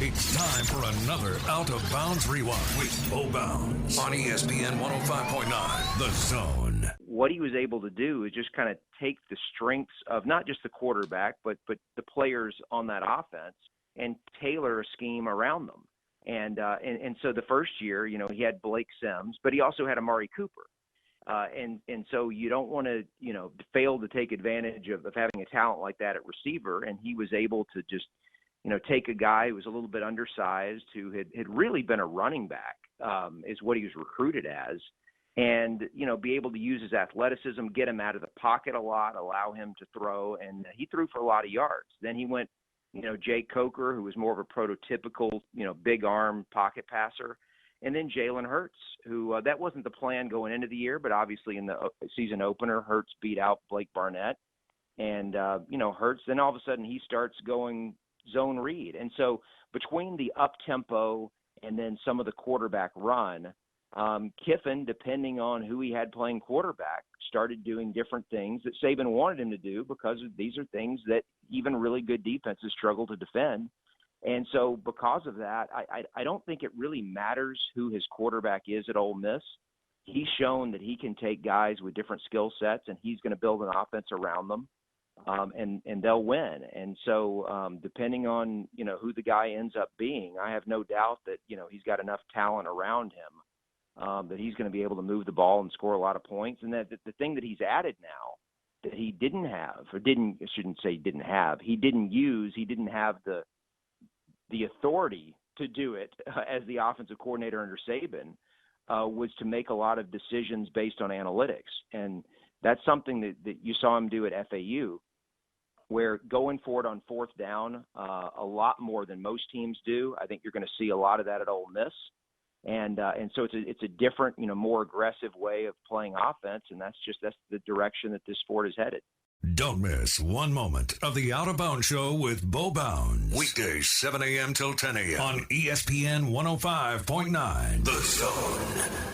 It's time for another Out of Bounds Rewind with Bo Bounds on ESPN 105.9, The Zone. What he was able to do is just kind of take the strengths of not just the quarterback, but the players on that offense and tailor a scheme around them. And so the first year, he had Blake Sims, but he also had Amari Cooper. And so you don't want to, fail to take advantage of having a talent like that at receiver. And he was able to just, take a guy who was a little bit undersized, who had really been a running back, is what he was recruited as, and, be able to use his athleticism, get him out of the pocket a lot, allow him to throw. And he threw for a lot of yards. Then he went, Jake Coker, who was more of a prototypical, big arm pocket passer. And then Jalen Hurts, who that wasn't the plan going into the year, but obviously in the season opener, Hurts beat out Blake Barnett. And, Hurts, then all of a sudden he starts going zone read. And so between the up-tempo and then some of the quarterback run, Kiffin, depending on who he had playing quarterback, started doing different things that Saban wanted him to do, because these are things that even really good defenses struggle to defend. And so because of that, I don't think it really matters who his quarterback is at Ole Miss. He's shown that he can take guys with different skill sets, and he's going to build an offense around them, and they'll win. And so depending on, who the guy ends up being, I have no doubt that, he's got enough talent around him that he's going to be able to move the ball and score a lot of points. And that the thing that he's added now that he didn't have, or didn't use, he didn't have the authority to do it as the offensive coordinator under Saban, was to make a lot of decisions based on analytics. And that's something that you saw him do at FAU, where going for it on fourth down a lot more than most teams do. I think you're going to see a lot of that at Ole Miss. And so it's a different, more aggressive way of playing offense, and that's the direction that this sport is headed. Don't miss one moment of the Out of Bounds Show with Bo Bounds. Weekdays 7 a.m. till 10 a.m. on ESPN 105.9, The Zone.